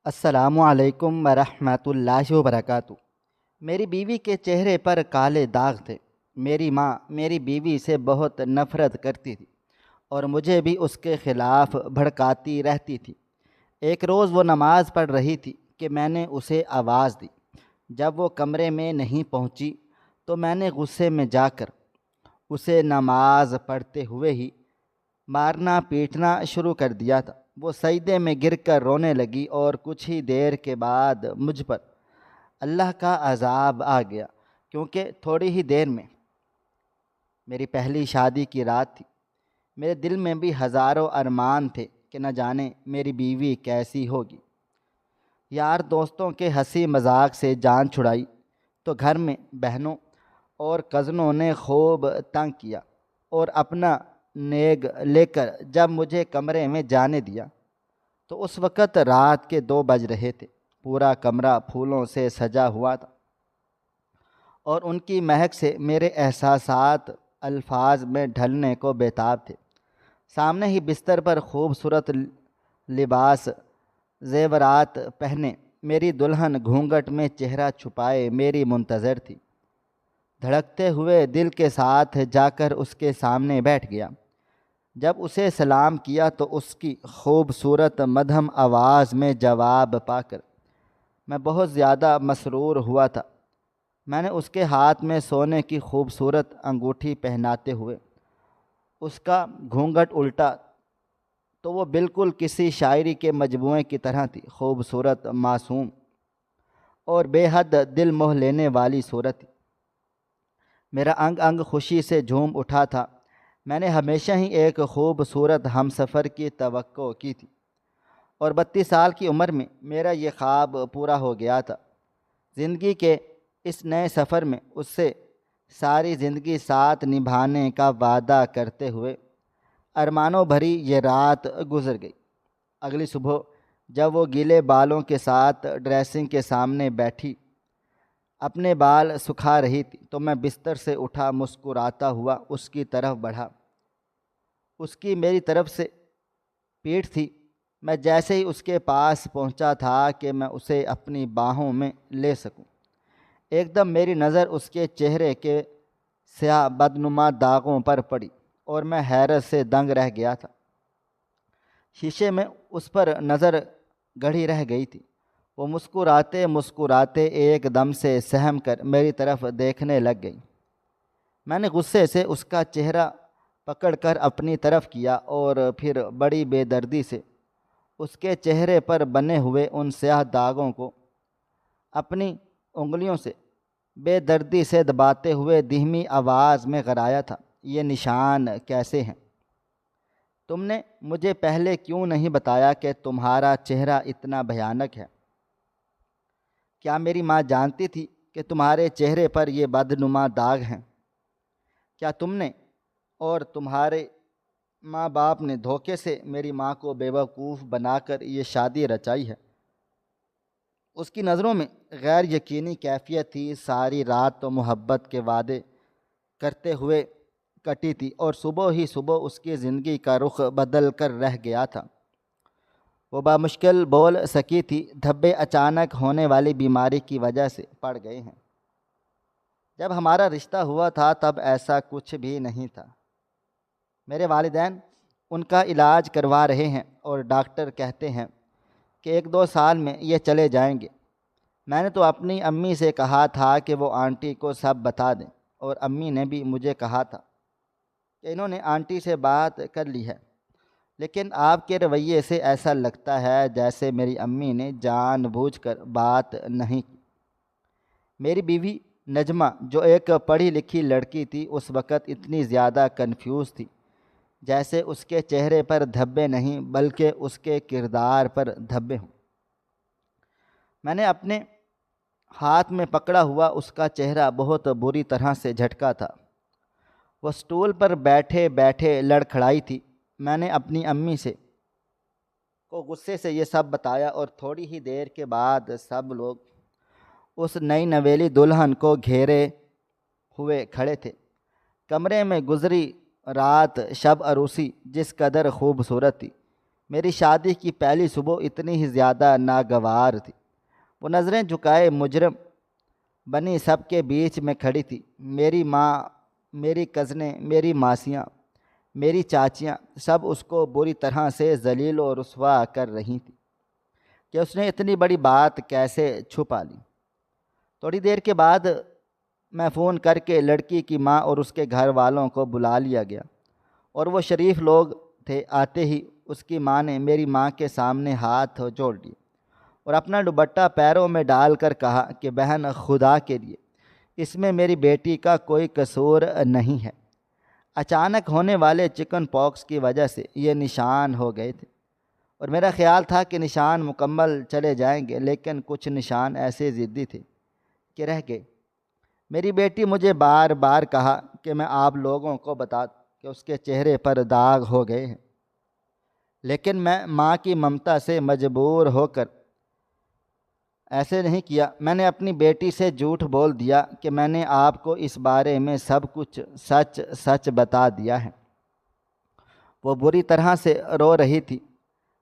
السلام علیکم ورحمۃ اللہ وبرکاتہ۔ میری بیوی کے چہرے پر کالے داغ تھے۔ میری ماں میری بیوی سے بہت نفرت کرتی تھی اور مجھے بھی اس کے خلاف بھڑکاتی رہتی تھی۔ ایک روز وہ نماز پڑھ رہی تھی کہ میں نے اسے آواز دی۔ جب وہ کمرے میں نہیں پہنچی تو میں نے غصے میں جا کر اسے نماز پڑھتے ہوئے ہی مارنا پیٹنا شروع کر دیا تھا۔ وہ سجدے میں گر کر رونے لگی اور کچھ ہی دیر کے بعد مجھ پر اللہ کا عذاب آ گیا، کیونکہ تھوڑی ہی دیر میں میری پہلی شادی کی رات تھی۔ میرے دل میں بھی ہزاروں ارمان تھے کہ نہ جانے میری بیوی کیسی ہوگی۔ یار دوستوں کے ہنسی مذاق سے جان چھڑائی تو گھر میں بہنوں اور کزنوں نے خوب تنگ کیا، اور اپنا نیگ لے کر جب مجھے کمرے میں جانے دیا تو اس وقت رات کے 2 بج رہے تھے۔ پورا کمرہ پھولوں سے سجا ہوا تھا اور ان کی مہک سے میرے احساسات الفاظ میں ڈھلنے کو بیتاب تھے۔ سامنے ہی بستر پر خوبصورت لباس زیورات پہنے میری دلہن گھونگھٹ میں چہرہ چھپائے میری منتظر تھی۔ دھڑکتے ہوئے دل کے ساتھ جا کر اس کے سامنے بیٹھ گیا۔ جب اسے سلام کیا تو اس کی خوبصورت مدھم آواز میں جواب پا کر میں بہت زیادہ مسرور ہوا تھا۔ میں نے اس کے ہاتھ میں سونے کی خوبصورت انگوٹھی پہناتے ہوئے اس کا گھونگھٹ الٹا تو وہ بالکل کسی شاعری کے مجموعے کی طرح تھی، خوبصورت، معصوم اور بے حد دل موہ لینے والی صورت تھی۔ میرا انگ انگ خوشی سے جھوم اٹھا تھا۔ میں نے ہمیشہ ہی ایک خوبصورت ہم سفر کی توقع کی تھی، اور 32 سال کی عمر میں میرا یہ خواب پورا ہو گیا تھا۔ زندگی کے اس نئے سفر میں اس سے ساری زندگی ساتھ نبھانے کا وعدہ کرتے ہوئے ارمانوں بھری یہ رات گزر گئی۔ اگلی صبح جب وہ گیلے بالوں کے ساتھ ڈریسنگ کے سامنے بیٹھی اپنے بال سکھا رہی تھی تو میں بستر سے اٹھا، مسکراتا ہوا اس کی طرف بڑھا۔ اس کی میری طرف سے پیٹھ تھی۔ میں جیسے ہی اس کے پاس پہنچا تھا کہ میں اسے اپنی باہوں میں لے سکوں، ایک دم میری نظر اس کے چہرے کے سیاہ بدنما داغوں پر پڑی اور میں حیرت سے دنگ رہ گیا تھا۔ شیشے میں اس پر نظر گڑھی رہ گئی تھی۔ وہ مسکراتے مسکراتے ایک دم سے سہم کر میری طرف دیکھنے لگ گئی۔ میں نے غصے سے اس کا چہرہ پکڑ کر اپنی طرف کیا اور پھر بڑی بے دردی سے اس کے چہرے پر بنے ہوئے ان سیاہ داغوں کو اپنی انگلیوں سے بے دردی سے دباتے ہوئے دھیمی آواز میں غرایا تھا، یہ نشان کیسے ہیں؟ تم نے مجھے پہلے کیوں نہیں بتایا کہ تمہارا چہرہ اتنا بھیانک ہے؟ کیا میری ماں جانتی تھی کہ تمہارے چہرے پر یہ بدنما داغ ہیں؟ کیا تم نے اور تمہارے ماں باپ نے دھوکے سے میری ماں کو بیوقوف بنا کر یہ شادی رچائی ہے؟ اس کی نظروں میں غیر یقینی کیفیت تھی۔ ساری رات تو محبت کے وعدے کرتے ہوئے کٹی تھی اور صبح ہی صبح اس کی زندگی کا رخ بدل کر رہ گیا تھا۔ وہ بامشکل بول سکی تھی، دھبے اچانک ہونے والی بیماری کی وجہ سے پڑ گئے ہیں۔ جب ہمارا رشتہ ہوا تھا تب ایسا کچھ بھی نہیں تھا۔ میرے والدین ان کا علاج کروا رہے ہیں اور ڈاکٹر کہتے ہیں کہ 1-2 سال میں یہ چلے جائیں گے۔ میں نے تو اپنی امی سے کہا تھا کہ وہ آنٹی کو سب بتا دیں، اور امی نے بھی مجھے کہا تھا کہ انہوں نے آنٹی سے بات کر لی ہے، لیکن آپ کے رویے سے ایسا لگتا ہے جیسے میری امی نے جان بوجھ کر بات نہیں کی۔ میری بیوی نجمہ جو ایک پڑھی لکھی لڑکی تھی اس وقت اتنی زیادہ کنفیوز تھی جیسے اس کے چہرے پر دھبے نہیں بلکہ اس کے کردار پر دھبے ہوں۔ میں نے اپنے ہاتھ میں پکڑا ہوا اس کا چہرہ بہت بری طرح سے جھٹکا تھا۔ وہ سٹول پر بیٹھے بیٹھے لڑکھڑائی تھی۔ میں نے اپنی امی کو غصے سے یہ سب بتایا اور تھوڑی ہی دیر کے بعد سب لوگ اس نئی نویلی دلہن کو گھیرے ہوئے کھڑے تھے۔ کمرے میں گزری رات شب عروسی جس قدر خوبصورت تھی میری شادی کی پہلی صبح اتنی ہی زیادہ ناگوار تھی۔ وہ نظریں جھکائے مجرم بنی سب کے بیچ میں کھڑی تھی۔ میری ماں، میری کزنیں، میری ماسیاں، میری چاچیاں سب اس کو بری طرح سے ذلیل و رسوا کر رہی تھیں کہ اس نے اتنی بڑی بات کیسے چھپا لی۔ تھوڑی دیر کے بعد میں فون کر کے لڑکی کی ماں اور اس کے گھر والوں کو بلا لیا گیا، اور وہ شریف لوگ تھے۔ آتے ہی اس کی ماں نے میری ماں کے سامنے ہاتھ جوڑ لیے اور اپنا دوپٹہ پیروں میں ڈال کر کہا کہ بہن، خدا کے لیے اس میں میری بیٹی کا کوئی قصور نہیں ہے۔ اچانک ہونے والے چکن پاکس کی وجہ سے یہ نشان ہو گئے تھے، اور میرا خیال تھا کہ نشان مکمل چلے جائیں گے، لیکن کچھ نشان ایسے ضدی تھے کہ رہ گئے۔ میری بیٹی مجھے بار بار کہا کہ میں آپ لوگوں کو بتا دوں کہ اس کے چہرے پر داغ ہو گئے ہیں، لیکن میں ماں کی ممتا سے مجبور ہو کر ایسے نہیں کیا۔ میں نے اپنی بیٹی سے جھوٹ بول دیا کہ میں نے آپ کو اس بارے میں سب کچھ سچ سچ بتا دیا ہے۔ وہ بری طرح سے رو رہی تھی۔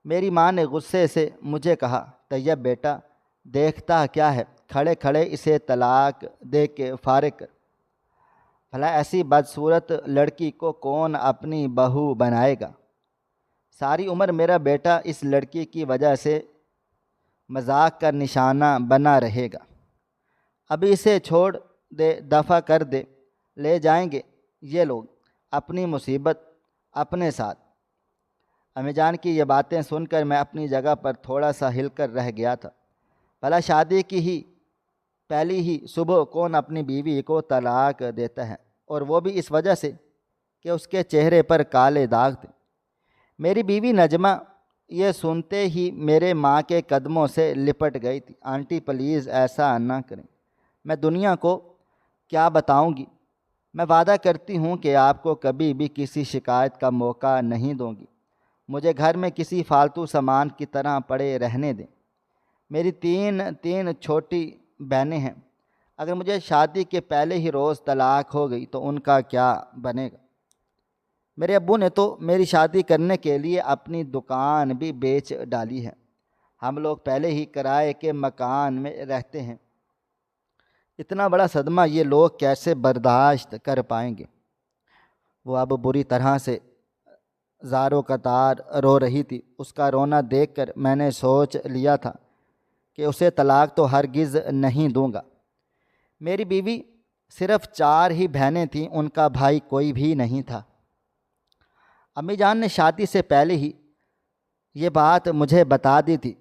میری ماں نے غصے سے مجھے کہا، طیب بیٹا، دیکھتا کیا ہے، کھڑے کھڑے اسے طلاق دے کے فارغ کر۔ بھلا ایسی بدصورت لڑکی کو کون اپنی بہو بنائے گا؟ ساری عمر میرا بیٹا اس لڑکی کی وجہ سے مذاق کا نشانہ بنا رہے گا۔ ابھی اسے چھوڑ دے، دفع کر دے، لے جائیں گے یہ لوگ اپنی مصیبت اپنے ساتھ۔ امی جان کی یہ باتیں سن کر میں اپنی جگہ پر تھوڑا سا ہل کر رہ گیا تھا۔ بھلا شادی کی ہی پہلی ہی صبح کون اپنی بیوی کو طلاق دیتا ہے، اور وہ بھی اس وجہ سے کہ اس کے چہرے پر کالے داغ تھے۔ میری بیوی نجمہ یہ سنتے ہی میرے ماں کے قدموں سے لپٹ گئی تھی۔ آنٹی پلیز ایسا نہ کریں، میں دنیا کو کیا بتاؤں گی۔ میں وعدہ کرتی ہوں کہ آپ کو کبھی بھی کسی شکایت کا موقع نہیں دوں گی۔ مجھے گھر میں کسی فالتو سامان کی طرح پڑے رہنے دیں۔ میری تین چھوٹی بہنیں ہیں، اگر مجھے شادی کے پہلے ہی روز طلاق ہو گئی تو ان کا کیا بنے گا؟ میرے ابو نے تو میری شادی کرنے کے لیے اپنی دکان بھی بیچ ڈالی ہے۔ ہم لوگ پہلے ہی کرائے کے مکان میں رہتے ہیں۔ اتنا بڑا صدمہ یہ لوگ کیسے برداشت کر پائیں گے؟ وہ اب بری طرح سے زاروں قطار رو رہی تھی۔ اس کا رونا دیکھ کر میں نے سوچ لیا تھا کہ اسے طلاق تو ہرگز نہیں دوں گا۔ میری بیوی صرف 4 ہی بہنیں تھیں، ان کا بھائی کوئی بھی نہیں تھا۔ امی جان نے شادی سے پہلے ہی یہ بات مجھے بتا دی تھی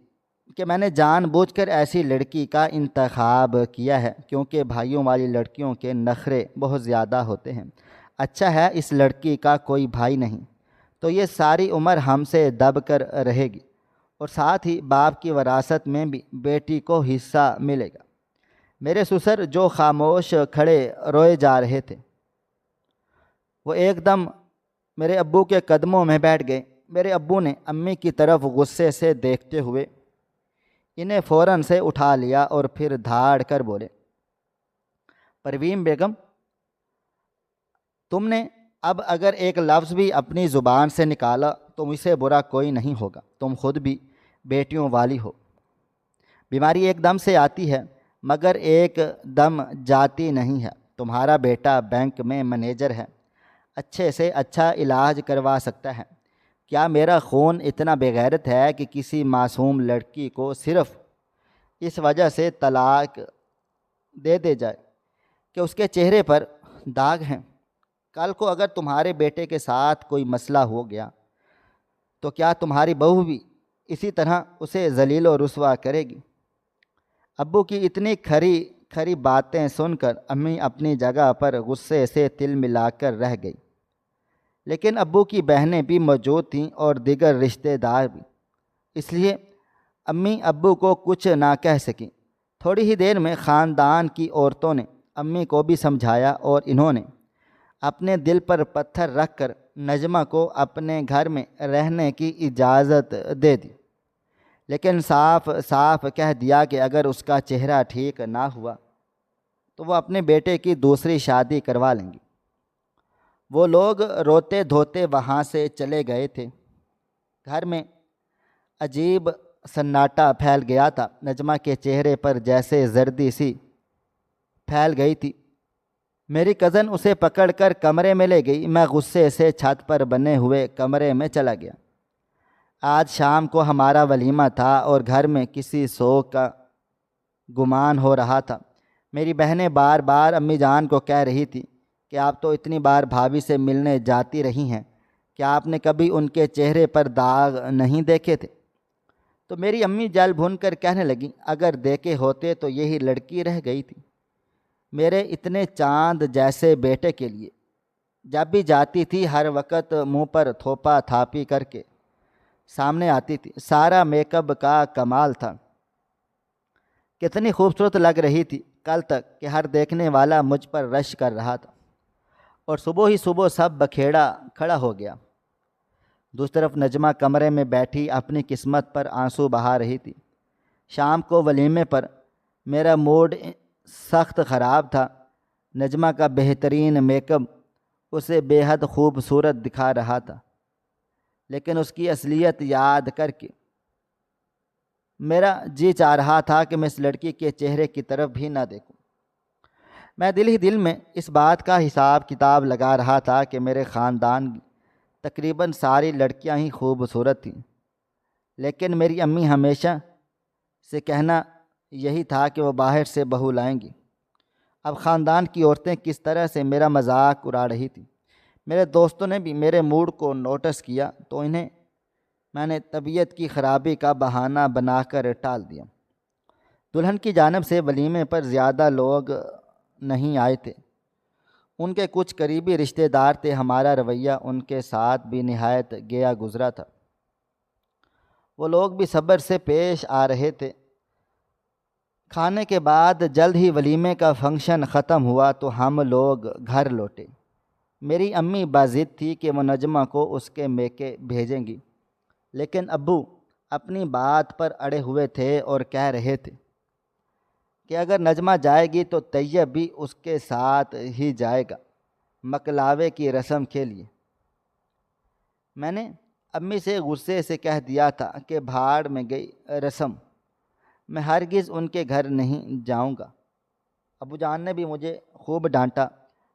کہ میں نے جان بوجھ کر ایسی لڑکی کا انتخاب کیا ہے، کیونکہ بھائیوں والی لڑکیوں کے نخرے بہت زیادہ ہوتے ہیں۔ اچھا ہے اس لڑکی کا کوئی بھائی نہیں، تو یہ ساری عمر ہم سے دب کر رہے گی، اور ساتھ ہی باپ کی وراثت میں بھی بیٹی کو حصہ ملے گا۔ میرے سسر جو خاموش کھڑے روئے جا رہے تھے، وہ ایک دم میرے ابو کے قدموں میں بیٹھ گئے۔ میرے ابو نے امی کی طرف غصے سے دیکھتے ہوئے انہیں فوراً سے اٹھا لیا اور پھر دھاڑ کر بولے، پروین بیگم، تم نے اب اگر ایک لفظ بھی اپنی زبان سے نکالا تو مجھ سے برا کوئی نہیں ہوگا۔ تم خود بھی بیٹیوں والی ہو۔ بیماری ایک دم سے آتی ہے مگر ایک دم جاتی نہیں ہے۔ تمہارا بیٹا بینک میں مینیجر ہے، اچھے سے اچھا علاج کروا سکتا ہے۔ کیا میرا خون اتنا بے غیرت ہے کہ کسی معصوم لڑکی کو صرف اس وجہ سے طلاق دے جائے کہ اس کے چہرے پر داغ ہیں؟ کل کو اگر تمہارے بیٹے کے ساتھ کوئی مسئلہ ہو گیا تو کیا تمہاری بہو بھی اسی طرح اسے ذلیل و رسوا کرے گی؟ ابو کی اتنی کھری باتیں سن کر امی اپنی جگہ پر غصے سے تل ملا کر رہ گئی، لیکن ابو کی بہنیں بھی موجود تھیں اور دیگر رشتہ دار بھی، اس لیے امی ابو کو کچھ نہ کہہ سکیں۔ تھوڑی ہی دیر میں خاندان کی عورتوں نے امی کو بھی سمجھایا اور انہوں نے اپنے دل پر پتھر رکھ کر نجمہ کو اپنے گھر میں رہنے کی اجازت دے دی، لیکن صاف صاف کہہ دیا کہ اگر اس کا چہرہ ٹھیک نہ ہوا تو وہ اپنے بیٹے کی دوسری شادی کروا لیں گی۔ وہ لوگ روتے دھوتے وہاں سے چلے گئے تھے۔ گھر میں عجیب سناٹا پھیل گیا تھا۔ نجمہ کے چہرے پر جیسے زردی سی پھیل گئی تھی۔ میری کزن اسے پکڑ کر کمرے میں لے گئی۔ میں غصے سے چھت پر بنے ہوئے کمرے میں چلا گیا۔ آج شام کو ہمارا ولیمہ تھا اور گھر میں کسی سوگ کا گمان ہو رہا تھا۔ میری بہنیں بار بار امی جان کو کہہ رہی تھی کہ آپ تو اتنی بار بھابھی سے ملنے جاتی رہی ہیں، کیا آپ نے کبھی ان کے چہرے پر داغ نہیں دیکھے تھے؟ تو میری امی جل بھن کر کہنے لگیں، اگر دیکھے ہوتے تو یہی لڑکی رہ گئی تھی۔ میرے اتنے چاند جیسے بیٹے کے لیے جب بھی جاتی تھی ہر وقت منہ پر تھوپا تھاپی کر کے سامنے آتی تھی۔ سارا میک اپ کا کمال تھا۔ کتنی خوبصورت لگ رہی تھی کل تک کہ ہر دیکھنے والا مجھ پر رش کر رہا تھا، اور صبح ہی صبح سب بکھیڑا کھڑا ہو گیا۔ دوسری طرف نجمہ کمرے میں بیٹھی اپنی قسمت پر آنسو بہا رہی تھی۔ شام کو ولیمے پر میرا موڈ سخت خراب تھا۔ نجمہ کا بہترین میک اپ اسے بے حد خوبصورت دکھا رہا تھا، لیکن اس کی اصلیت یاد کر کے میرا جی چاہ رہا تھا کہ میں اس لڑکی کے چہرے کی طرف بھی نہ دیکھوں۔ میں دل ہی دل میں اس بات کا حساب کتاب لگا رہا تھا کہ میرے خاندان تقریباً ساری لڑکیاں ہی خوبصورت تھیں، لیکن میری امی ہمیشہ سے کہنا یہی تھا کہ وہ باہر سے بہو لائیں گی۔ اب خاندان کی عورتیں کس طرح سے میرا مذاق اڑا رہی تھیں۔ میرے دوستوں نے بھی میرے موڈ کو نوٹس کیا تو انہیں میں نے طبیعت کی خرابی کا بہانہ بنا کر ٹال دیا۔ دلہن کی جانب سے ولیمے پر زیادہ لوگ نہیں آئے تھے۔ ان کے کچھ قریبی رشتہ دار تھے۔ ہمارا رویہ ان کے ساتھ بھی نہایت گیا گزرا تھا۔ وہ لوگ بھی صبر سے پیش آ رہے تھے۔ کھانے کے بعد جلد ہی ولیمے کا فنکشن ختم ہوا تو ہم لوگ گھر لوٹے۔ میری امی باضد تھی کہ وہ نجمہ کو اس کے میکے بھیجیں گی، لیکن ابو اپنی بات پر اڑے ہوئے تھے اور کہہ رہے تھے کہ اگر نجمہ جائے گی تو طیب بھی اس کے ساتھ ہی جائے گا مکلاوے کی رسم کے لیے۔ میں نے امی سے غصے سے کہہ دیا تھا کہ بھاڑ میں گئی رسم، میں ہرگز ان کے گھر نہیں جاؤں گا۔ ابو جان نے بھی مجھے خوب ڈانٹا،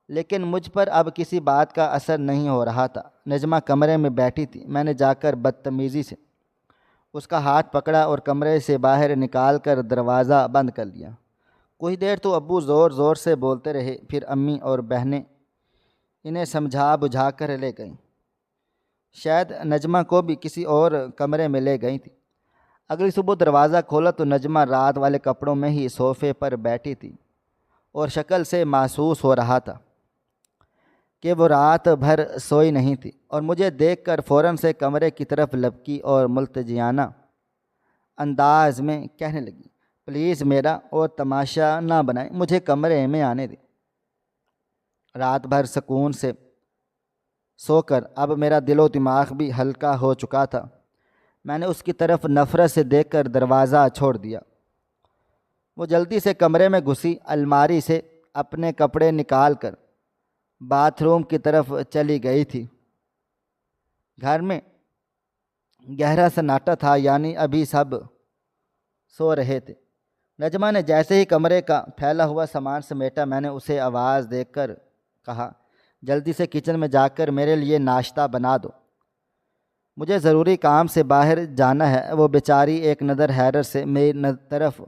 لیکن مجھ پر اب کسی بات کا اثر نہیں ہو رہا تھا۔ نجمہ کمرے میں بیٹھی تھی۔ میں نے جا کر بدتمیزی سے اس کا ہاتھ پکڑا اور کمرے سے باہر نکال کر دروازہ بند کر لیا۔ کچھ دیر تو ابو زور زور سے بولتے رہے، پھر امی اور بہنیں انہیں سمجھا بجھا کر لے گئیں۔ شاید نجمہ کو بھی کسی اور کمرے میں لے گئی تھی۔ اگلی صبح دروازہ کھولا تو نجمہ رات والے کپڑوں میں ہی صوفے پر بیٹھی تھی، اور شکل سے محسوس ہو رہا تھا کہ وہ رات بھر سوئی نہیں تھی، اور مجھے دیکھ کر فوراً سے کمرے کی طرف لپکی اور ملتجیانہ انداز میں کہنے لگی، پلیز میرا اور تماشا نہ بنائیں، مجھے کمرے میں آنے دیں۔ رات بھر سکون سے سو کر اب میرا دل و دماغ بھی ہلکا ہو چکا تھا۔ میں نے اس کی طرف نفرت سے دیکھ کر دروازہ چھوڑ دیا۔ وہ جلدی سے کمرے میں گھسی، الماری سے اپنے کپڑے نکال کر باتھ روم کی طرف چلی گئی تھی۔ گھر میں گہرا سناٹا تھا، یعنی ابھی سب سو رہے تھے۔ نجمہ نے جیسے ہی کمرے کا پھیلا ہوا سامان سمیٹا، میں نے اسے آواز دے کر کہا، جلدی سے کچن میں جا کر میرے لیے ناشتہ بنا دو، مجھے ضروری کام سے باہر جانا ہے۔ وہ بیچاری ایک نظر حیرت سے میری طرف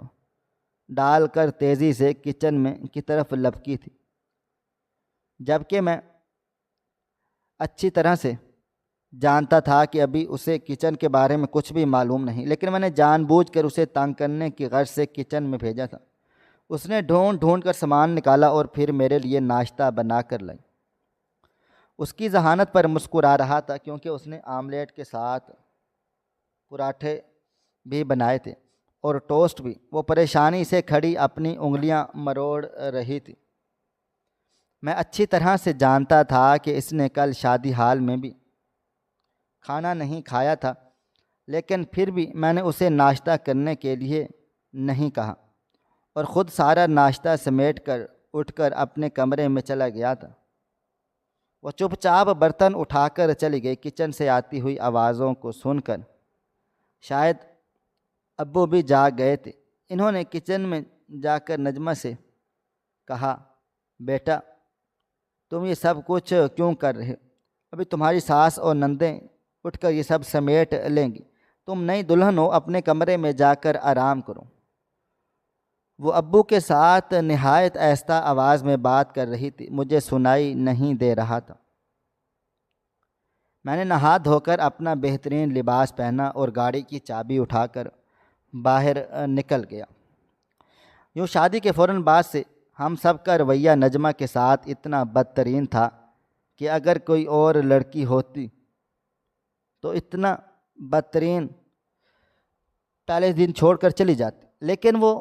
ڈال کر تیزی سے کچن میں کی طرف لپکی تھی، جبکہ میں اچھی طرح سے جانتا تھا کہ ابھی اسے کچن کے بارے میں کچھ بھی معلوم نہیں، لیکن میں نے جان بوجھ کر اسے تنگ کرنے کی غرض سے کچن میں بھیجا تھا۔ اس نے ڈھونڈ ڈھونڈ کر سامان نکالا اور پھر میرے لیے ناشتہ بنا کر لائی۔ اس کی ذہانت پر مسکرا رہا تھا، کیونکہ اس نے آملیٹ کے ساتھ پراٹھے بھی بنائے تھے اور ٹوسٹ بھی۔ وہ پریشانی سے کھڑی اپنی انگلیاں مروڑ رہی تھی۔ میں اچھی طرح سے جانتا تھا کہ اس نے کل شادی ہال میں بھی کھانا نہیں کھایا تھا، لیکن پھر بھی میں نے اسے ناشتہ کرنے کے لیے نہیں کہا اور خود سارا ناشتہ سمیٹ کر اٹھ کر اپنے کمرے میں چلا گیا تھا۔ وہ چپ چاپ برتن اٹھا کر چلی گئی۔ کچن سے آتی ہوئی آوازوں کو سن کر شاید ابو بھی جاگ گئے تھے۔ انہوں نے کچن میں جا کر نجمہ سے کہا، بیٹا تم یہ سب کچھ کیوں کر رہے؟ ابھی تمہاری ساس اور نندیں اٹھ کر یہ سب سمیٹ لیں گی، تم نئی دلہن ہو، اپنے کمرے میں جا کر آرام کرو۔ وہ ابو کے ساتھ نہایت آہستہ آواز میں بات کر رہی تھی، مجھے سنائی نہیں دے رہا تھا۔ میں نے نہا دھو کر اپنا بہترین لباس پہنا اور گاڑی کی چابی اٹھا کر باہر نکل گیا۔ یوں شادی کے فوراً بعد سے ہم سب کا رویہ نجمہ کے ساتھ اتنا بدترین تھا کہ اگر کوئی اور لڑکی ہوتی تو اتنا بدترین پہلے دن چھوڑ کر چلی جاتی، لیکن وہ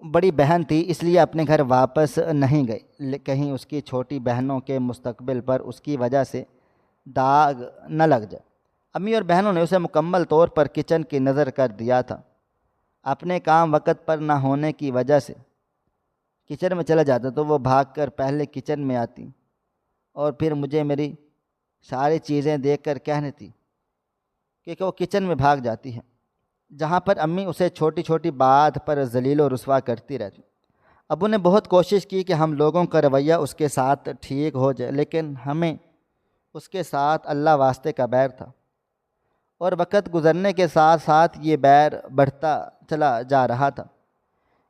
بڑی بہن تھی اس لیے اپنے گھر واپس نہیں گئی، کہیں اس کی چھوٹی بہنوں کے مستقبل پر اس کی وجہ سے داغ نہ لگ جائے۔ امی اور بہنوں نے اسے مکمل طور پر کچن کی نظر کر دیا تھا۔ اپنے کام وقت پر نہ ہونے کی وجہ سے کچن میں چلا جاتا تو وہ بھاگ کر پہلے کچن میں آتی اور پھر مجھے میری ساری چیزیں دیکھ کر کہنے تھی کہ وہ کچن میں بھاگ جاتی ہے، جہاں پر امی اسے چھوٹی چھوٹی بات پر ذلیل و رسوا کرتی رہتی۔ ابو نے بہت کوشش کی کہ ہم لوگوں کا رویہ اس کے ساتھ ٹھیک ہو جائے، لیکن ہمیں اس کے ساتھ اللہ واسطے کا بیر تھا، اور وقت گزرنے کے ساتھ ساتھ یہ بیر بڑھتا چلا جا رہا تھا۔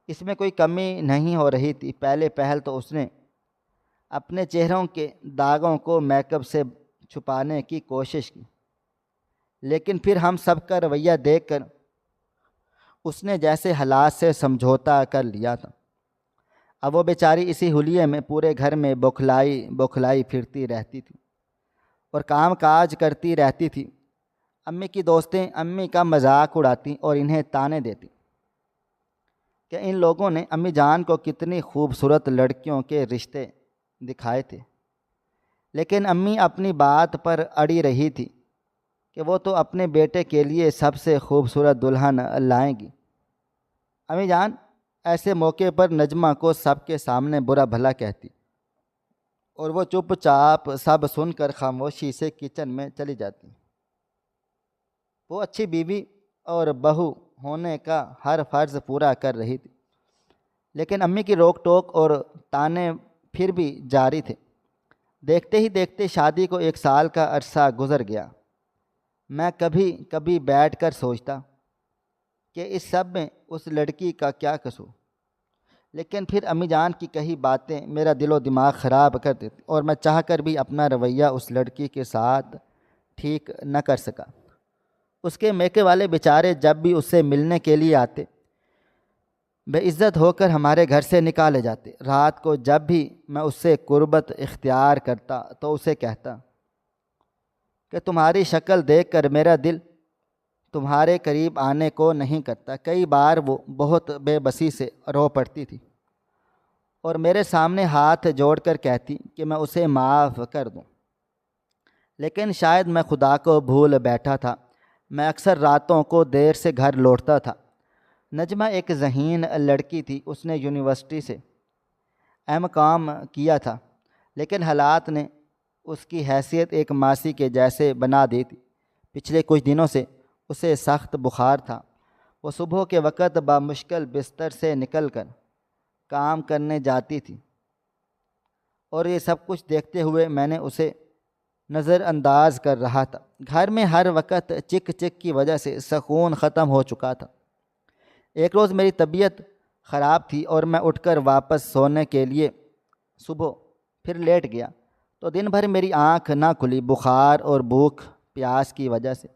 اس میں کوئی کمی نہیں ہو رہی تھی۔ پہلے پہل تو اس نے اپنے چہروں کے داغوں کو میک اپ سے چھپانے کی کوشش کی، لیکن پھر ہم سب کا رویہ دیکھ کر اس نے جیسے حالات سے سمجھوتا کر لیا تھا۔ اب وہ بیچاری اسی حلیے میں پورے گھر میں بوکھلائی پھرتی رہتی تھی اور کام کاج کرتی رہتی تھی۔ امی کی دوستیں امی کا مذاق اڑاتی اور انہیں تانے دیتی کہ ان لوگوں نے امی جان کو کتنی خوبصورت لڑکیوں کے رشتے دکھائے تھے، لیکن امی اپنی بات پر اڑی رہی تھی کہ وہ تو اپنے بیٹے کے لیے سب سے خوبصورت دلہن لائیں گی۔ امی جان ایسے موقع پر نجمہ کو سب کے سامنے برا بھلا کہتی اور وہ چپ چاپ سب سن کر خاموشی سے کچن میں چلی جاتی۔ وہ اچھی بیوی اور بہو ہونے کا ہر فرض پورا کر رہی تھی، لیکن امی کی روک ٹوک اور تانے پھر بھی جاری تھے۔ دیکھتے ہی دیکھتے شادی کو 1 سال کا عرصہ گزر گیا۔ میں کبھی کبھی بیٹھ کر سوچتا کہ اس سب میں اس لڑکی کا کیا قصور، لیکن پھر امی جان کی کہی باتیں میرا دل و دماغ خراب کر دیتی اور میں چاہ کر بھی اپنا رویہ اس لڑکی کے ساتھ ٹھیک نہ کر سکا۔ اس کے میکے والے بیچارے جب بھی اس سے ملنے کے لیے آتے، بے عزت ہو کر ہمارے گھر سے نکالے جاتے۔ رات کو جب بھی میں اس سے قربت اختیار کرتا تو اسے کہتا کہ تمہاری شکل دیکھ کر میرا دل تمہارے قریب آنے کو نہیں کرتا۔ کئی بار وہ بہت بے بسی سے رو پڑتی تھی اور میرے سامنے ہاتھ جوڑ کر کہتی کہ میں اسے معاف کر دوں، لیکن شاید میں خدا کو بھول بیٹھا تھا۔ میں اکثر راتوں کو دیر سے گھر لوٹتا تھا۔ نجمہ ایک ذہین لڑکی تھی، اس نے یونیورسٹی سے M.Com کیا تھا، لیکن حالات نے اس کی حیثیت ایک ماسی کے جیسے بنا دی تھی۔ پچھلے کچھ دنوں سے اسے سخت بخار تھا۔ وہ صبح کے وقت بامشکل بستر سے نکل کر کام کرنے جاتی تھی، اور یہ سب کچھ دیکھتے ہوئے میں نے اسے نظر انداز کر رہا تھا۔ گھر میں ہر وقت چک چک کی وجہ سے سکون ختم ہو چکا تھا۔ ایک روز میری طبیعت خراب تھی اور میں اٹھ کر واپس سونے کے لیے صبح پھر لیٹ گیا تو دن بھر میری آنکھ نہ کھلی۔ بخار اور بھوک پیاس کی وجہ سے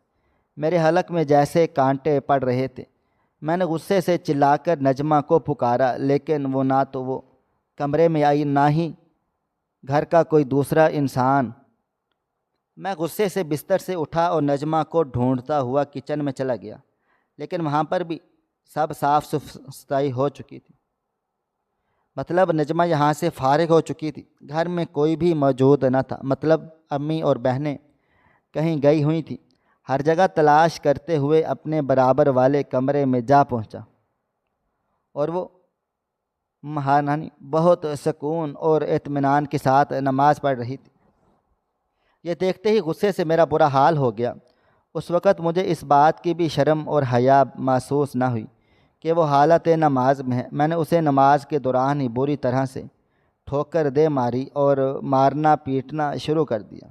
میرے حلق میں جیسے کانٹے پڑ رہے تھے۔ میں نے غصے سے چلا کر نجمہ کو پکارا، لیکن وہ نہ تو وہ کمرے میں آئی نہ ہی گھر کا کوئی دوسرا انسان۔ میں غصے سے بستر سے اٹھا اور نجمہ کو ڈھونڈتا ہوا کچن میں چلا گیا، لیکن وہاں پر بھی سب صاف ستھرائی ہو چکی تھی۔ مطلب نجمہ یہاں سے فارغ ہو چکی تھی۔ گھر میں کوئی بھی موجود نہ تھا، مطلب امی اور بہنیں کہیں گئی ہوئی تھیں۔ ہر جگہ تلاش کرتے ہوئے اپنے برابر والے کمرے میں جا پہنچا، اور وہ مہانانی بہت سکون اور اطمینان کے ساتھ نماز پڑھ رہی تھی۔ یہ دیکھتے ہی غصے سے میرا برا حال ہو گیا اس وقت مجھے اس بات کی بھی شرم اور حیا محسوس نہ ہوئی کہ وہ حالت نماز میں ہے۔ میں نے اسے نماز کے دوران ہی بری طرح سے ٹھوکر دے ماری اور مارنا پیٹنا شروع کر دیا۔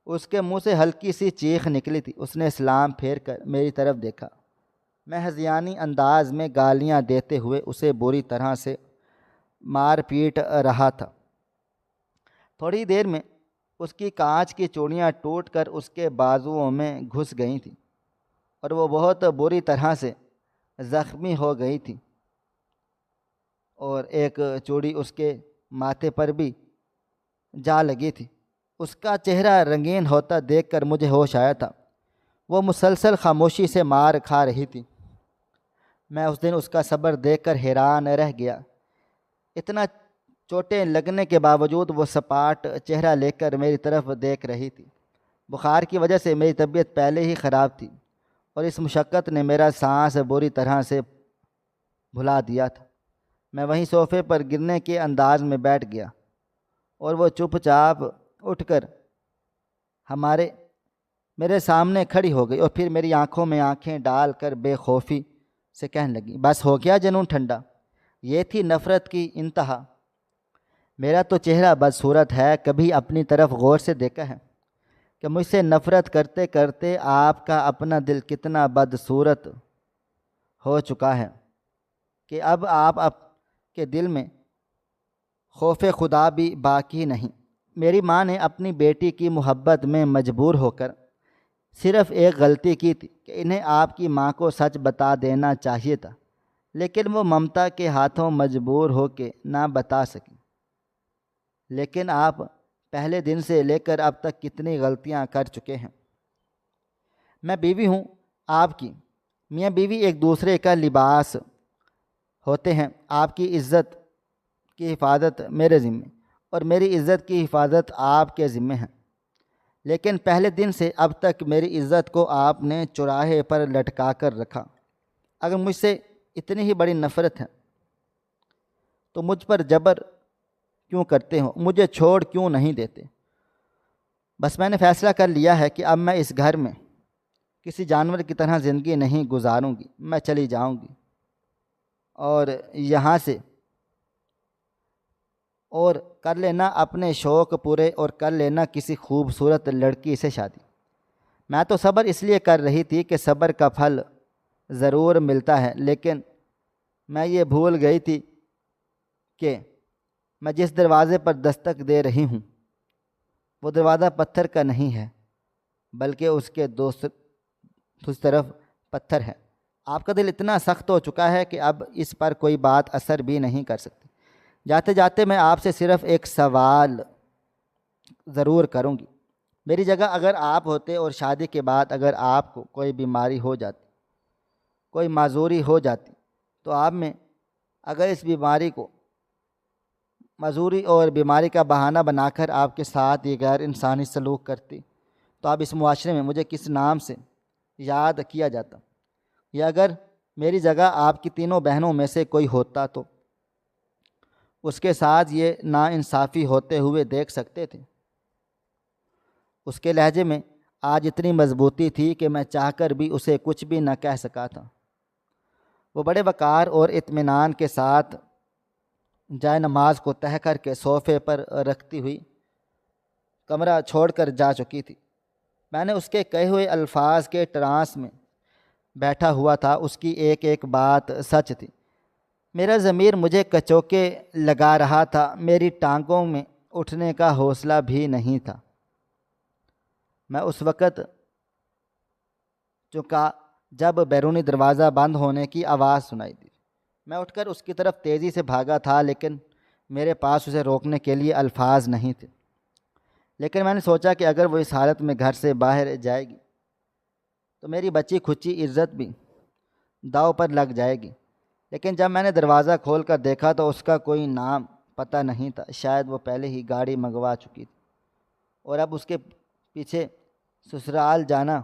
اس کے منہ سے ہلکی سی چیخ نکلی تھی۔ اس نے سلام پھیر کر میری طرف دیکھا۔ میں ہذیانی انداز میں گالیاں دیتے ہوئے اسے بری طرح سے مار پیٹ رہا تھا۔ تھوڑی دیر میں اس کی کانچ کی چوڑیاں ٹوٹ کر اس کے بازوؤں میں گھس گئی تھیں اور وہ بہت بری طرح سے زخمی ہو گئی تھی، اور ایک چوڑی اس کے ماتھے پر بھی جا لگی تھی۔ اس کا چہرہ رنگین ہوتا دیکھ کر مجھے ہوش آیا تھا۔ وہ مسلسل خاموشی سے مار کھا رہی تھی۔ میں اس دن اس کا صبر دیکھ کر حیران رہ گیا۔ اتنا چوٹیں لگنے کے باوجود وہ سپاٹ چہرہ لے کر میری طرف دیکھ رہی تھی۔ بخار کی وجہ سے میری طبیعت پہلے ہی خراب تھی اور اس مشقت نے میرا سانس بری طرح سے بھلا دیا تھا۔ میں وہیں صوفے پر گرنے کے انداز میں بیٹھ گیا اور وہ چپ چاپ اٹھ کر میرے سامنے کھڑی ہو گئی اور پھر میری آنکھوں میں آنکھیں ڈال کر بے خوفی سے کہنے لگی، بس ہو گیا جنون ٹھنڈا؟ یہ تھی نفرت کی انتہا۔ میرا تو چہرہ بدصورت ہے، کبھی اپنی طرف غور سے دیکھا ہے کہ مجھ سے نفرت کرتے کرتے آپ کا اپنا دل کتنا بدصورت ہو چکا ہے کہ اب آپ کے دل میں خوف خدا بھی باقی نہیں۔ میری ماں نے اپنی بیٹی کی محبت میں مجبور ہو کر صرف ایک غلطی کی تھی کہ انہیں آپ کی ماں کو سچ بتا دینا چاہیے تھا، لیکن وہ ممتا کے ہاتھوں مجبور ہو کے نہ بتا سکی۔ لیکن آپ پہلے دن سے لے کر اب تک کتنی غلطیاں کر چکے ہیں۔ میں بیوی ہوں آپ کی، میاں بیوی ایک دوسرے کا لباس ہوتے ہیں۔ آپ کی عزت کی حفاظت میرے ذمے اور میری عزت کی حفاظت آپ کے ذمے ہے، لیکن پہلے دن سے اب تک میری عزت کو آپ نے چوراہے پر لٹکا کر رکھا۔ اگر مجھ سے اتنی ہی بڑی نفرت ہے تو مجھ پر جبر کیوں کرتے ہو؟ مجھے چھوڑ کیوں نہیں دیتے؟ بس میں نے فیصلہ کر لیا ہے کہ اب میں اس گھر میں کسی جانور کی طرح زندگی نہیں گزاروں گی۔ میں چلی جاؤں گی اور یہاں سے اور کر لینا اپنے شوق پورے اور کر لینا کسی خوبصورت لڑکی سے شادی۔ میں تو صبر اس لیے کر رہی تھی کہ صبر کا پھل ضرور ملتا ہے، لیکن میں یہ بھول گئی تھی کہ میں جس دروازے پر دستک دے رہی ہوں وہ دروازہ پتھر کا نہیں ہے، بلکہ اس کے دوسری طرف پتھر ہے۔ آپ کا دل اتنا سخت ہو چکا ہے کہ اب اس پر کوئی بات اثر بھی نہیں کر سکتی۔ جاتے جاتے میں آپ سے صرف ایک سوال ضرور کروں گی۔ میری جگہ اگر آپ ہوتے اور شادی کے بعد اگر آپ کو کوئی بیماری ہو جاتی، کوئی معذوری ہو جاتی، تو آپ میں اگر اس بیماری کو معذوری اور بیماری کا بہانہ بنا کر آپ کے ساتھ یہ غیر انسانی سلوک کرتی، تو آپ اس معاشرے میں مجھے کس نام سے یاد کیا جاتا؟ یا اگر میری جگہ آپ کی تینوں بہنوں میں سے کوئی ہوتا تو اس کے ساتھ یہ ناانصافی ہوتے ہوئے دیکھ سکتے تھے؟ اس کے لہجے میں آج اتنی مضبوطی تھی کہ میں چاہ کر بھی اسے کچھ بھی نہ کہہ سکا تھا۔ وہ بڑے وقار اور اطمینان کے ساتھ جائے نماز کو تہہ کر کے صوفے پر رکھتی ہوئی کمرہ چھوڑ کر جا چکی تھی۔ میں نے اس کے کہے ہوئے الفاظ کے ٹرانس میں بیٹھا ہوا تھا۔ اس کی ایک ایک بات سچ تھی۔ میرا ضمیر مجھے کچوکے لگا رہا تھا۔ میری ٹانگوں میں اٹھنے کا حوصلہ بھی نہیں تھا۔ میں اس وقت چونکہ جب بیرونی دروازہ بند ہونے کی آواز سنائی دی، میں اٹھ کر اس کی طرف تیزی سے بھاگا تھا، لیکن میرے پاس اسے روکنے کے لیے الفاظ نہیں تھے۔ لیکن میں نے سوچا کہ اگر وہ اس حالت میں گھر سے باہر جائے گی تو میری بچی کھچی عزت بھی داؤ پر لگ جائے گی۔ لیکن جب میں نے دروازہ کھول کر دیکھا تو اس کا کوئی نام پتہ نہیں تھا۔ شاید وہ پہلے ہی گاڑی منگوا چکی تھی اور اب اس کے پیچھے سسرال جانا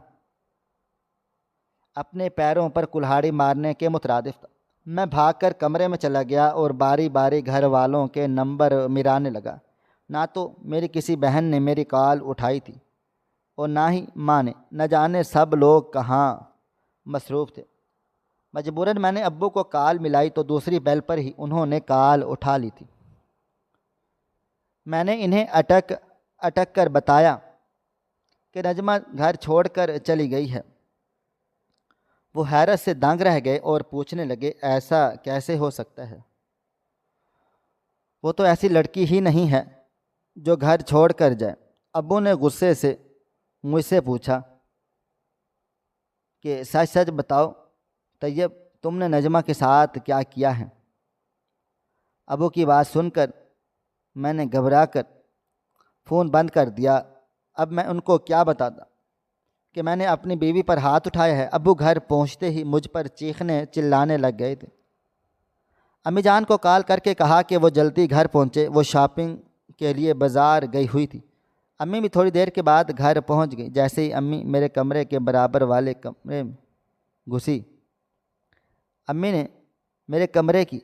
اپنے پیروں پر کلہاڑی مارنے کے مترادف تھا۔ میں بھاگ کر کمرے میں چلا گیا اور باری باری گھر والوں کے نمبر مرانے لگا۔ نہ تو میری کسی بہن نے میری کال اٹھائی تھی اور نہ ہی ماں نے، نہ جانے سب لوگ کہاں مصروف تھے۔ مجبوراً میں نے ابو کو کال ملائی تو دوسری بیل پر ہی انہوں نے کال اٹھا لی تھی۔ میں نے انہیں اٹک کر بتایا کہ نجمہ گھر چھوڑ کر چلی گئی ہے۔ وہ حیرت سے دنگ رہ گئے اور پوچھنے لگے، ایسا کیسے ہو سکتا ہے؟ وہ تو ایسی لڑکی ہی نہیں ہے جو گھر چھوڑ کر جائے۔ ابو نے غصے سے مجھ سے پوچھا کہ سچ سچ بتاؤ طیب، تم نے نجمہ کے ساتھ کیا کیا ہے؟ ابو کی بات سن کر میں نے گھبرا کر فون بند کر دیا۔ اب میں ان کو کیا بتاتا کہ میں نے اپنی بیوی پر ہاتھ اٹھایا ہے۔ ابو گھر پہنچتے ہی مجھ پر چیخنے چلانے لگ گئے تھے۔ امی جان کو کال کر کے کہا کہ وہ جلدی گھر پہنچے، وہ شاپنگ کے لیے بازار گئی ہوئی تھی۔ امی بھی تھوڑی دیر کے بعد گھر پہنچ گئی۔ جیسے ہی امی میرے کمرے کے برابر والے کمرے میں گھسی، امی نے میرے کمرے کی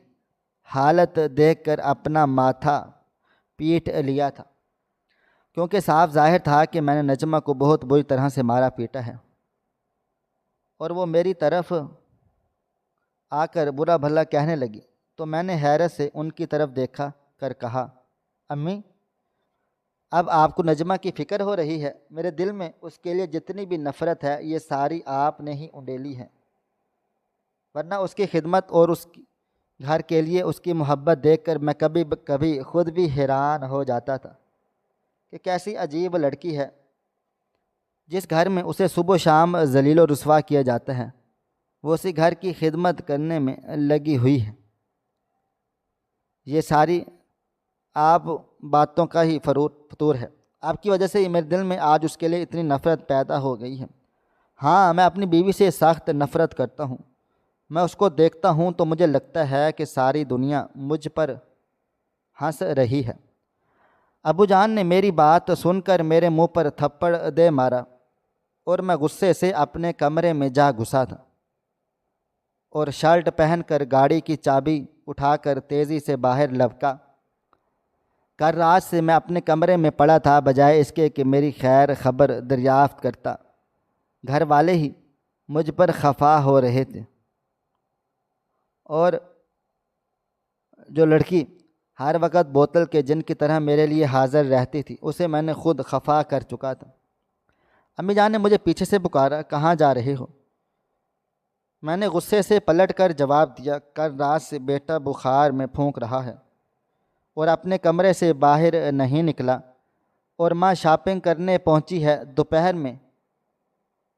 حالت دیکھ کر اپنا ماتھا پیٹ لیا تھا، کیونکہ صاف ظاہر تھا کہ میں نے نجمہ کو بہت بری طرح سے مارا پیٹا ہے۔ اور وہ میری طرف آ کر برا بھلا کہنے لگی تو میں نے حیرت سے ان کی طرف دیکھا کر کہا، امی اب آپ کو نجمہ کی فکر ہو رہی ہے؟ میرے دل میں اس کے لیے جتنی بھی نفرت ہے یہ ساری آپ نے ہی انڈیلی ہے، ورنہ اس کی خدمت اور اس کی گھر کے لیے اس کی محبت دیکھ کر میں کبھی کبھی خود بھی حیران ہو جاتا تھا کہ کیسی عجیب لڑکی ہے جس گھر میں اسے صبح و شام ذلیل و رسوا کیا جاتا ہے، وہ اسی گھر کی خدمت کرنے میں لگی ہوئی ہے۔ یہ ساری آپ باتوں کا ہی فطور ہے، آپ کی وجہ سے ہی میرے دل میں آج اس کے لیے اتنی نفرت پیدا ہو گئی ہے۔ ہاں، میں اپنی بیوی سے سخت نفرت کرتا ہوں۔ میں اس کو دیکھتا ہوں تو مجھے لگتا ہے کہ ساری دنیا مجھ پر ہنس رہی ہے۔ ابو جان نے میری بات سن کر میرے منہ پر تھپڑ دے مارا اور میں غصے سے اپنے کمرے میں جا گھسا تھا اور شرٹ پہن کر گاڑی کی چابی اٹھا کر تیزی سے باہر لپکا۔ کل رات سے میں اپنے کمرے میں پڑا تھا، بجائے اس کے کہ میری خیر خبر دریافت کرتا۔ گھر والے ہی مجھ پر خفا ہو رہے تھے، اور جو لڑکی ہر وقت بوتل کے جن کی طرح میرے لیے حاضر رہتی تھی اسے میں نے خود خفا کر چکا تھا۔ امی جان نے مجھے پیچھے سے پکارا، کہاں جا رہے ہو؟ میں نے غصے سے پلٹ کر جواب دیا، کل رات سے بیٹا بخار میں پھونک رہا ہے اور اپنے کمرے سے باہر نہیں نکلا، اور ماں شاپنگ کرنے پہنچی ہے۔ دوپہر میں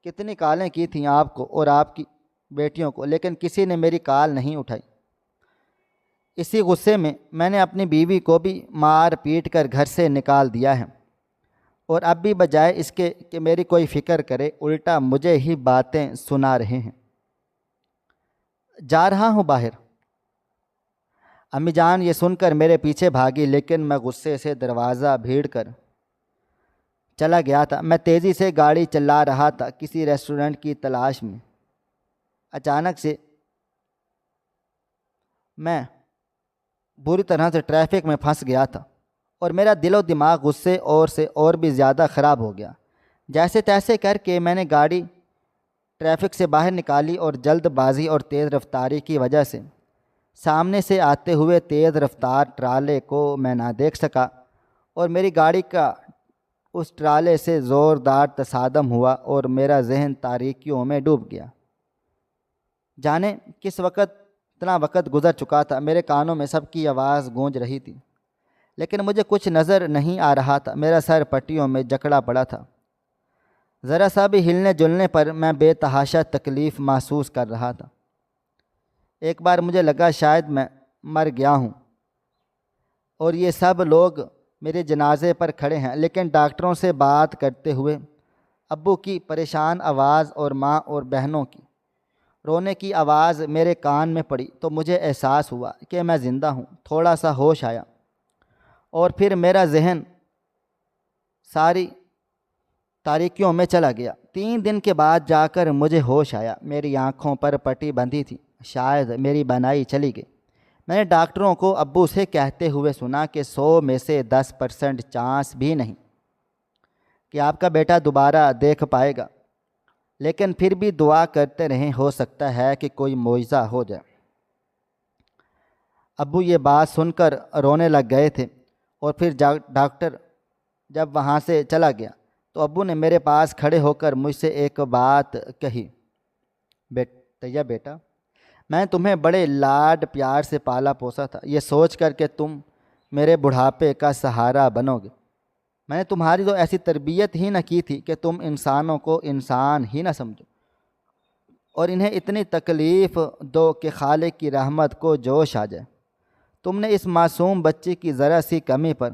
کتنی کالیں کی تھیں آپ کو اور آپ کی بیٹیوں کو، لیکن کسی نے میری کال نہیں اٹھائی۔ اسی غصے میں میں نے اپنی بیوی کو بھی مار پیٹ کر گھر سے نکال دیا ہے، اور اب بھی بجائے اس کے کہ میری کوئی فکر کرے، الٹا مجھے ہی باتیں سنا رہے ہیں۔ جا رہا ہوں باہر۔ امی جان یہ سن کر میرے پیچھے بھاگی، لیکن میں غصے سے دروازہ بھیڑ کر چلا گیا تھا۔ میں تیزی سے گاڑی چلا رہا تھا کسی ریسٹورنٹ کی تلاش میں۔ اچانک سے میں بری طرح سے ٹریفک میں پھنس گیا تھا اور میرا دل و دماغ غصے اور بھی زیادہ خراب ہو گیا۔ جیسے تیسے کر کے میں نے گاڑی ٹریفک سے باہر نکالی اور جلد بازی اور تیز رفتاری کی وجہ سے سامنے سے آتے ہوئے تیز رفتار ٹرالے کو میں نہ دیکھ سکا، اور میری گاڑی کا اس ٹرالے سے زوردار تصادم ہوا اور میرا ذہن تاریکیوں میں ڈوب گیا۔ جانے کس وقت اتنا وقت گزر چکا تھا، میرے کانوں میں سب کی آواز گونج رہی تھی، لیکن مجھے کچھ نظر نہیں آ رہا تھا۔ میرا سر پٹیوں میں جکڑا پڑا تھا، ذرا سا بھی ہلنے جلنے پر میں بے تحاشا تکلیف محسوس کر رہا تھا۔ ایک بار مجھے لگا شاید میں مر گیا ہوں اور یہ سب لوگ میرے جنازے پر کھڑے ہیں، لیکن ڈاکٹروں سے بات کرتے ہوئے ابو کی پریشان آواز اور ماں اور بہنوں کی رونے کی آواز میرے کان میں پڑی تو مجھے احساس ہوا کہ میں زندہ ہوں۔ تھوڑا سا ہوش آیا اور پھر میرا ذہن ساری تاریکیوں میں چلا گیا۔ 3 دن کے بعد جا کر مجھے ہوش آیا۔ میری آنکھوں پر پٹی بندھی تھی، شاید میری بینائی چلی گئی۔ میں نے ڈاکٹروں کو ابو سے کہتے ہوئے سنا کہ 100 میں سے 10% چانس بھی نہیں کہ آپ کا بیٹا دوبارہ دیکھ پائے گا، لیکن پھر بھی دعا کرتے رہیں، ہو سکتا ہے کہ کوئی معجزہ ہو جائے۔ ابو یہ بات سن کر رونے لگ گئے تھے، اور پھر ڈاکٹر جب وہاں سے چلا گیا تو ابو نے میرے پاس کھڑے ہو کر مجھ سے ایک بات کہی، بیٹا میں تمہیں بڑے لاڈ پیار سے پالا پوسا تھا، یہ سوچ کر کہ تم میرے بڑھاپے کا سہارا بنو گے۔ میں نے تمہاری تو ایسی تربیت ہی نہ کی تھی کہ تم انسانوں کو انسان ہی نہ سمجھو اور انہیں اتنی تکلیف دو کہ خالق کی رحمت کو جوش آ جائے۔ تم نے اس معصوم بچے کی ذرا سی کمی پر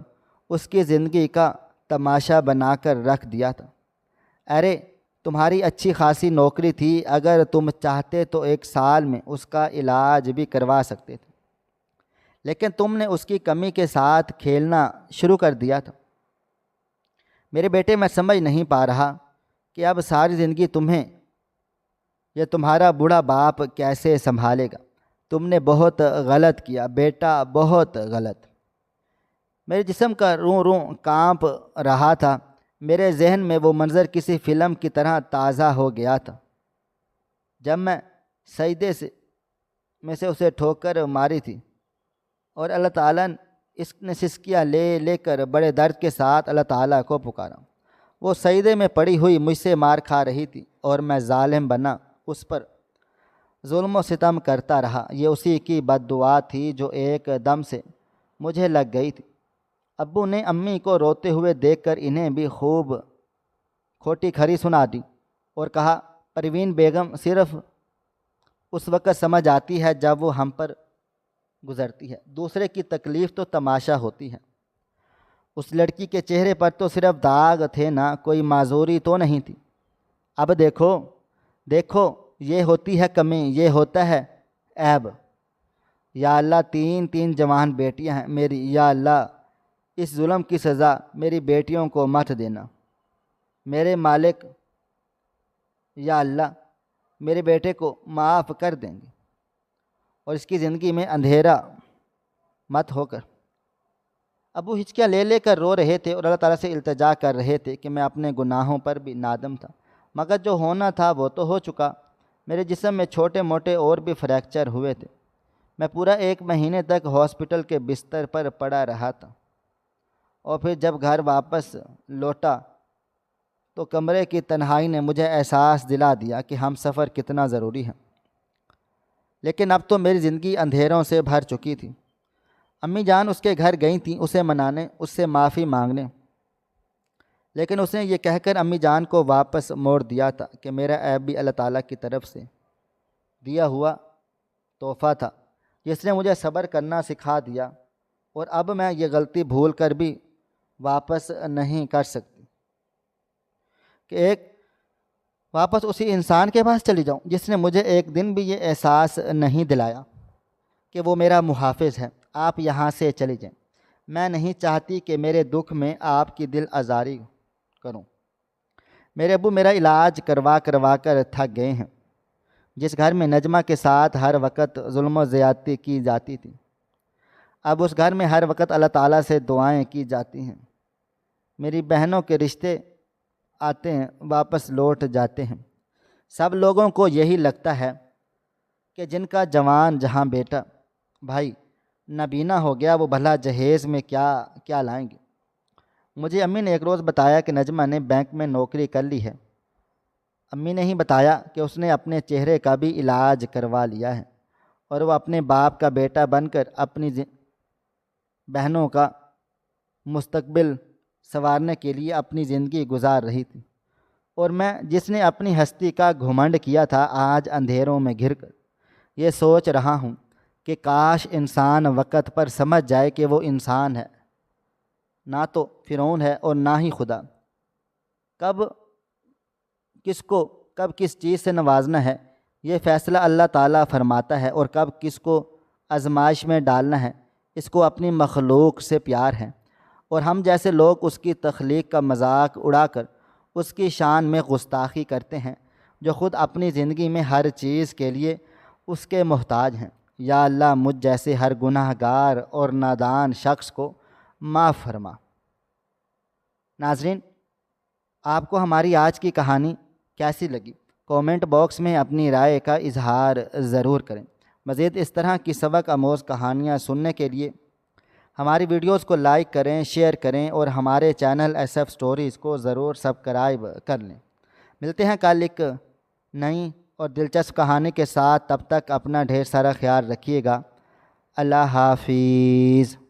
اس کی زندگی کا تماشا بنا کر رکھ دیا تھا۔ ارے تمہاری اچھی خاصی نوکری تھی، اگر تم چاہتے تو 1 سال میں اس کا علاج بھی کروا سکتے تھے، لیکن تم نے اس کی کمی کے ساتھ کھیلنا شروع کر دیا تھا۔ میرے بیٹے میں سمجھ نہیں پا رہا کہ اب ساری زندگی تمہیں یہ تمہارا بوڑھا باپ کیسے سنبھالے گا۔ تم نے بہت غلط کیا بیٹا، بہت غلط۔ میرے جسم کا روں روں کانپ رہا تھا، میرے ذہن میں وہ منظر کسی فلم کی طرح تازہ ہو گیا تھا جب میں سجدے میں سے اسے ٹھوکر ماری تھی اور اللہ تعالیٰ اس نے سسکیاں لے لے کر بڑے درد کے ساتھ اللہ تعالیٰ کو پکارا۔ وہ سجدے میں پڑی ہوئی مجھ سے مار کھا رہی تھی اور میں ظالم بنا اس پر ظلم و ستم کرتا رہا۔ یہ اسی کی بد دعا تھی جو ایک دم سے مجھے لگ گئی تھی۔ ابو نے امی کو روتے ہوئے دیکھ کر انہیں بھی خوب کھوٹی کھری سنا دی اور کہا، پروین بیگم صرف اس وقت سمجھ آتی ہے جب وہ ہم پر گزرتی ہے، دوسرے کی تکلیف تو تماشا ہوتی ہے۔ اس لڑکی کے چہرے پر تو صرف داغ تھے نا، کوئی معذوری تو نہیں تھی۔ اب دیکھو دیکھو، یہ ہوتی ہے کمی، یہ ہوتا ہے عیب۔ یا اللہ 3 جوان بیٹیاں ہیں میری، یا اللہ اس ظلم کی سزا میری بیٹیوں کو مت دینا۔ میرے مالک یا اللہ میرے بیٹے کو معاف کر دیں گے اور اس کی زندگی میں اندھیرا مت ہو کر۔ ابو ہچکیاں لے لے کر رو رہے تھے اور اللہ تعالیٰ سے التجا کر رہے تھے کہ میں اپنے گناہوں پر بھی نادم تھا، مگر جو ہونا تھا وہ تو ہو چکا۔ میرے جسم میں چھوٹے موٹے اور بھی فریکچر ہوئے تھے۔ میں پورا 1 مہینے تک ہاسپٹل کے بستر پر پڑا رہا تھا، اور پھر جب گھر واپس لوٹا تو کمرے کی تنہائی نے مجھے احساس دلا دیا کہ ہم سفر کتنا ضروری ہے۔ لیکن اب تو میری زندگی اندھیروں سے بھر چکی تھی۔ امی جان اس کے گھر گئی تھیں اسے منانے، اس سے معافی مانگنے، لیکن اس نے یہ کہہ کر امی جان کو واپس موڑ دیا تھا کہ میرا عیب بھی اللہ تعالیٰ کی طرف سے دیا ہوا تحفہ تھا جس نے مجھے صبر کرنا سکھا دیا، اور اب میں یہ غلطی بھول کر بھی واپس نہیں کر سکتی کہ واپس اسی انسان کے پاس چلی جاؤں جس نے مجھے ایک دن بھی یہ احساس نہیں دلایا کہ وہ میرا محافظ ہے۔ آپ یہاں سے چلی جائیں، میں نہیں چاہتی کہ میرے دکھ میں آپ کی دل آزاری کروں۔ میرے ابو میرا علاج کروا کر تھک گئے ہیں۔ جس گھر میں نجمہ کے ساتھ ہر وقت ظلم و زیادتی کی جاتی تھی، اب اس گھر میں ہر وقت اللہ تعالیٰ سے دعائیں کی جاتی ہیں۔ میری بہنوں کے رشتے آتے ہیں، واپس لوٹ جاتے ہیں۔ سب لوگوں کو یہی لگتا ہے کہ جن کا جوان جہاں بیٹا بھائی نابینا ہو گیا وہ بھلا جہیز میں کیا لائیں گے۔ مجھے امی نے ایک روز بتایا کہ نجمہ نے بینک میں نوکری کر لی ہے۔ امی نے ہی بتایا کہ اس نے اپنے چہرے کا بھی علاج کروا لیا ہے اور وہ اپنے باپ کا بیٹا بن کر اپنی بہنوں کا مستقبل سنوارنے کے لیے اپنی زندگی گزار رہی تھی، اور میں جس نے اپنی ہستی کا گھمنڈ کیا تھا آج اندھیروں میں گھر کر یہ سوچ رہا ہوں کہ کاش انسان وقت پر سمجھ جائے کہ وہ انسان ہے، نہ تو فرعون ہے اور نہ ہی خدا۔ کب کس چیز سے نوازنا ہے یہ فیصلہ اللہ تعالیٰ فرماتا ہے، اور کب کس کو آزمائش میں ڈالنا ہے اس کو اپنی مخلوق سے پیار ہے، اور ہم جیسے لوگ اس کی تخلیق کا مذاق اڑا کر اس کی شان میں گستاخی کرتے ہیں جو خود اپنی زندگی میں ہر چیز کے لیے اس کے محتاج ہیں۔ یا اللہ مجھ جیسے ہر گناہ گار اور نادان شخص کو معاف فرما۔ ناظرین، آپ کو ہماری آج کی کہانی کیسی لگی؟ کومنٹ باکس میں اپنی رائے کا اظہار ضرور کریں۔ مزید اس طرح کی سبق آموز کہانیاں سننے کے لیے ہماری ویڈیوز کو لائک کریں، شیئر کریں اور ہمارے چینل ایس ایف سٹوریز کو ضرور سبسکرائب کر لیں۔ ملتے ہیں کل ایک نئی اور دلچسپ کہانی کے ساتھ، تب تک اپنا ڈھیر سارا خیال رکھیے گا۔ اللہ حافظ۔